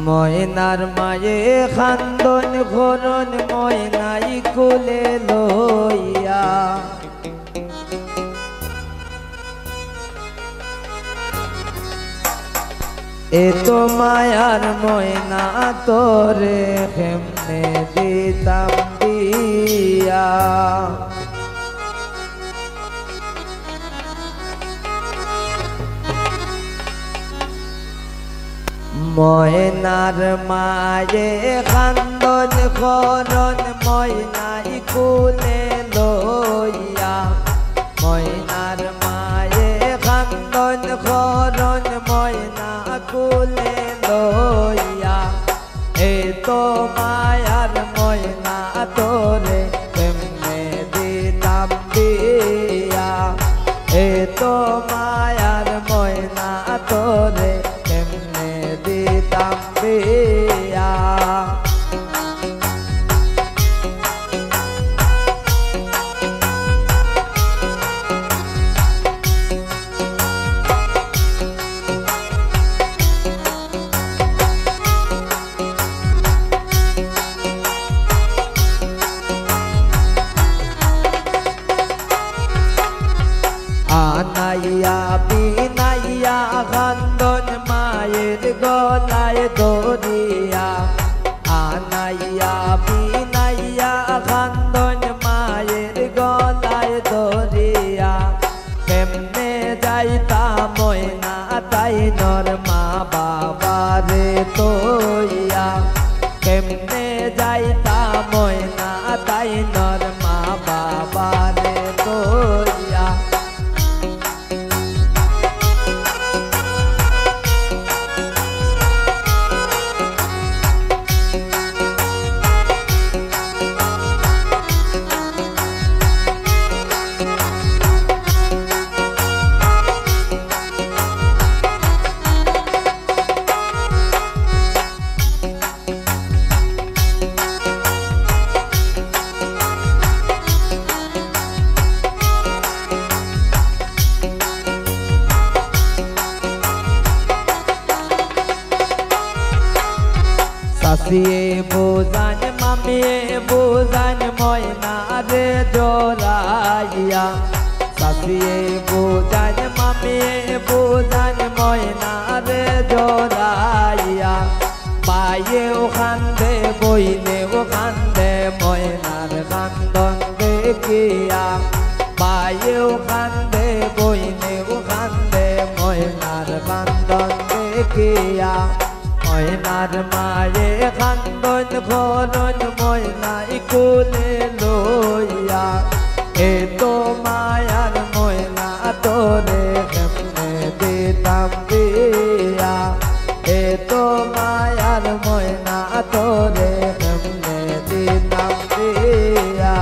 ময়নার মায়ে খান্দন ঘরণ ময়নাই কুলে লইয়া এতো মায়ার ময়না তোরে কেমনে দিতাম দিয়া ময়নার মায়ে খান্দন ঘরণ ময়নাই কুলে লইয়া ময়নার মায়ে খান্দন ঘরণ ময়না কুলে লইয়া এতো মায়ার ময়না তোরে কেমনে দিতাম দিয়া এতো মায়ার ময়না তোরে কেমনে দিতাম দিয়া আনাইয়া বিনাইয়া খান্দন মায়ের গলায় দরিয়া আনাইয়া বিনাইয়া খান্দন মায়ের গলায় দরিয়া কেমনে যাইতা ময়না তাই নর মা বাবারে তইয়া কেমনে যাইতা ময়না তাই নর মা বাবারে তইয়া সাসিয়ে বোঝান মামিয়ে বোঝান ময়না রে জোরাইয়া সাসিয়ে বোঝান মামিয়ে বোঝান ময়না রে জোরাইয়া পায়েও খান্দে বইনেও খান্দে ময়নার কান্দন দেখিয়া পায়েও খান্দে বইনেও খান্দে ময়নার কান্দন দেখিয়া ময়নার মায়ে খান্দন ঘরণ ময়নাই কুলে লইয়া এতো মায়ার ময়না তোরে কেমনে দিতাম দিয়া এতো মায়ার ময়না তোরে কেমনে দিতাম দিয়া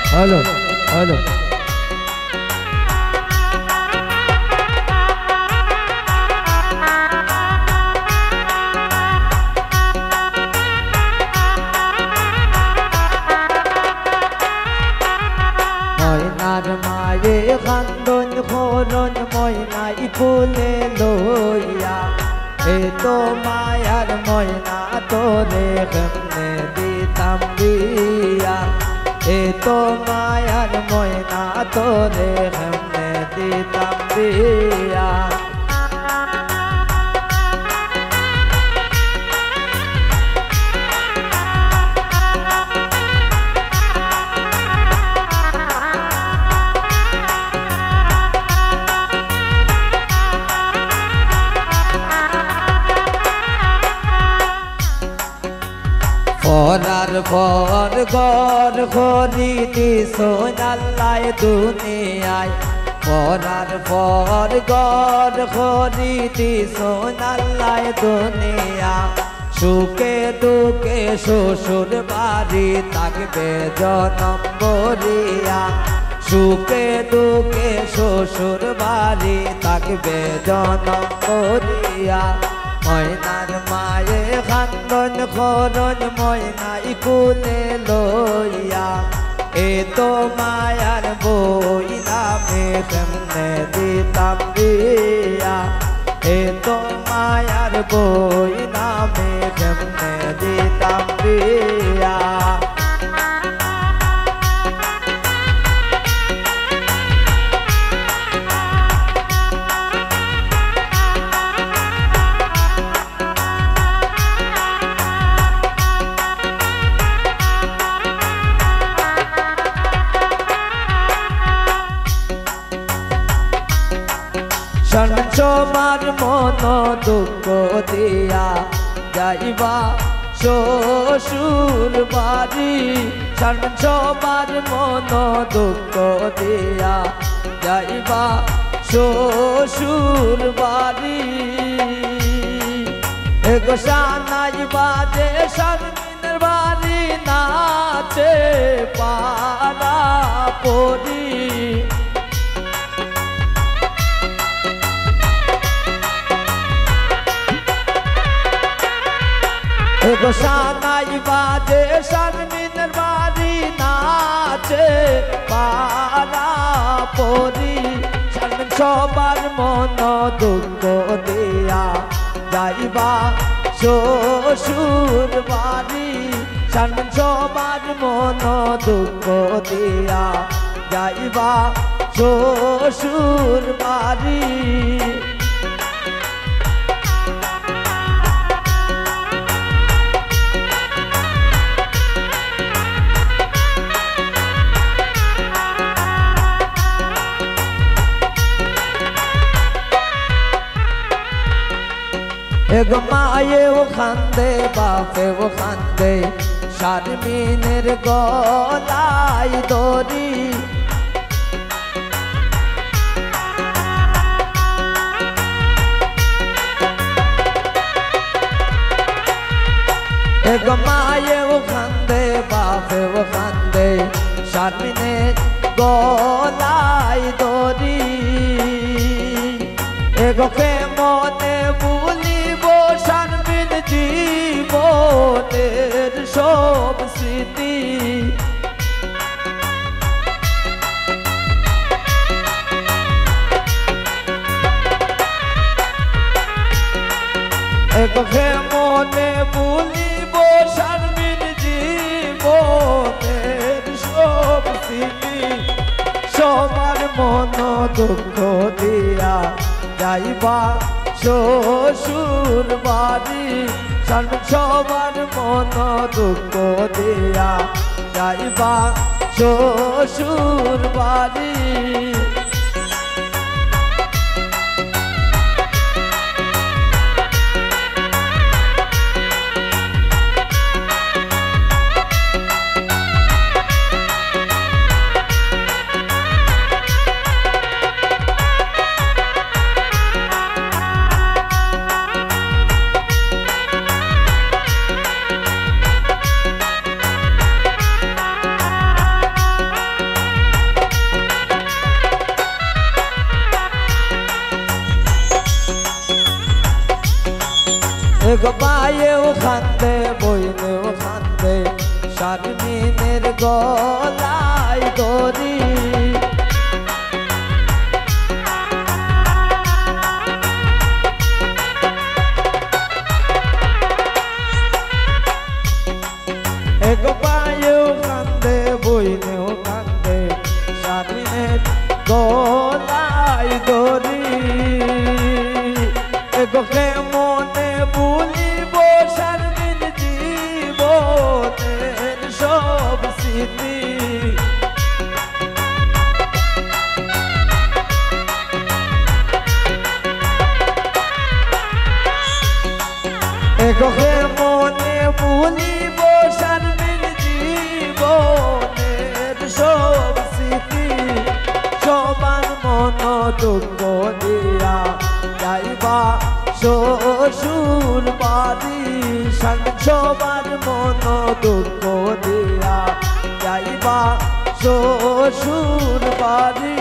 Halo, halo. ময়নার মায়ে মায়ে খান্দন খরণ ময়নাই কুলে লইয়া এ তো মায়ার ময়না তোরে কেমনে দিতাম বিয়া এ তো মায়ার ময়না তোরে কেমনে দিতাম বিয়া পরার পর গর খরিদি সোনাল্লায় দুনিয়ায় পরার পর গর খরিদি সোনাল্লায় দুনিয়া সুখে দুঃখে শ্বশুর বাড়ি থাকবে জনম বরিয়া সুখে দুঃখে শ্বশুর বাড়ি থাকবে জনম বরিয়া ময়নার মায়ে খান্দন খরণ ময়নাই কুলে লইয়া এ তো মায়ার বই নামে কেমনে দিতাম বিয়া এ তো মায়ার বই নামে কেমনে দিতাম বিয়া সঞ্চমার মন দুঃখ দিয়া যাইবা শ্বশুর বাড়ি সঞ্চমার মন দুঃখ দিয়া যাইবা শ্বশুর বাড়ি গোসানাই বাজে শর্মিনের বাড়ি নাচে পারা পরি গোসানাই বাজে শর্মিনের বাড়ি নাচে পারা পরি শর্মিন সবার মন দুঃখ দিয়া যাইবা শ্বশুর বাড়ি শর্মিন সবার মন দুঃখ দিয়া যাইবা শ্বশুর বাড়ি এক মায়ে ও খান্দে বাপে ও খান্দে শারমিনের গলায় দড়ি এক মায়ে ও খান্দে বাপে ও খান্দে শারমিনের গলায় দড়ি এগোকে মনে ভুলিব শারমিন জীবনের সব স্মৃতি এগোকে মনে ভুলিব শারমিন জীবনের সব স্মৃতি সবার মন দুঃখ দিয়া যাইবা শ্বশুর বাড়ি সবার মন দুঃখ দিয়া যাইবা শ্বশুর বাড়ি এক মায়েও খান্দে বইনেও খান্দে শারমিনের গলায় দড়ি দুঃখ দিয়া যাইবা শ্বশুর বাড়ি সবার মন দুঃখ দিয়া যাইবা শ্বশুর বাড়ি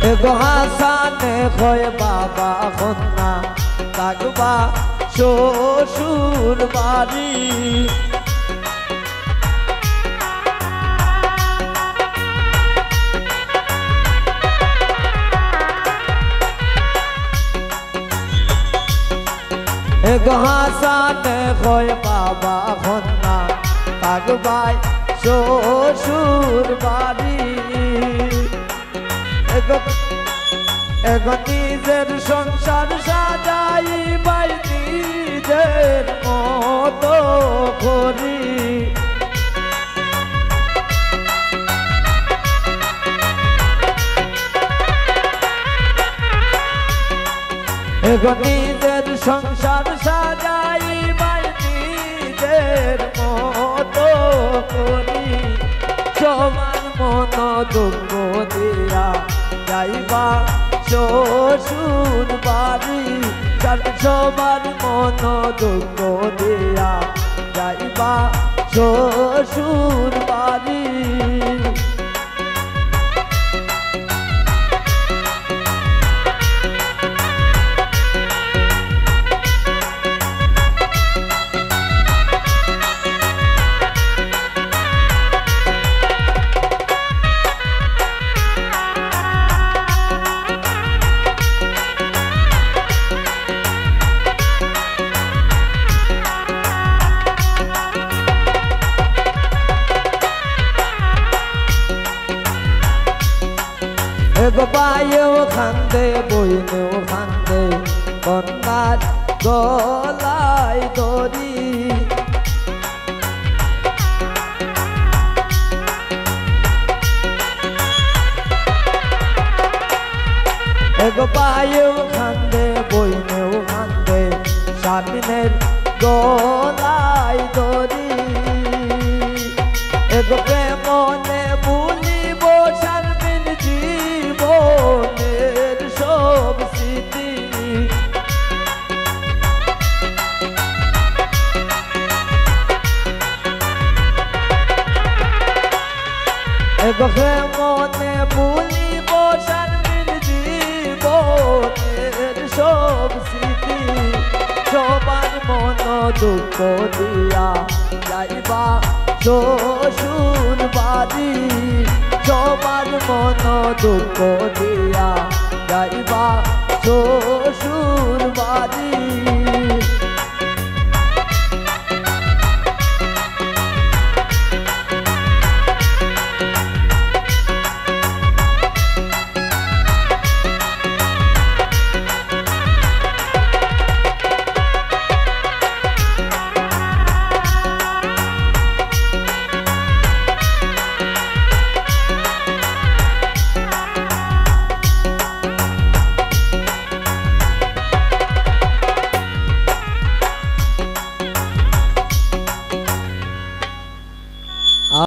এগো হাসানে হয় বাবা কন্যা থাকবা শ্বশুর বাড়ি এগো হাসানে হয় বাবা কন্যা থাকবা শ্বশুর বাড়ি এগো নিজের সংসার সাজাই বাই নিজের মতো করি এগো নিজের সংসার সাজাই বাই নিজের মতো করি সবার মন দুঃখ দিয়া যাইবা শ্বশুর বাড়ি সবার মন দুঃখ দিয়া যাইবা শ্বশুর বাড়ি এগো পায়েও খান্দে বইনেও খান্দে কন্যার গলায় দড়ি এগো পায়েও খান্দে বইনেও খান্দে স্বামীনের গলায় দড়ি এগো প্রেমনে ভুলিব সারবিন জীবনের সব স্মৃতি এগো প্রেমনে ভুলিব সারবিন জীবনের সব স্মৃতি সবার মন দুঃখ দিয়া যাইবা শ্বশুর বাড়ি সবার মন দুঃখ দিয়া যাইবা শ্বশুর বাড়ি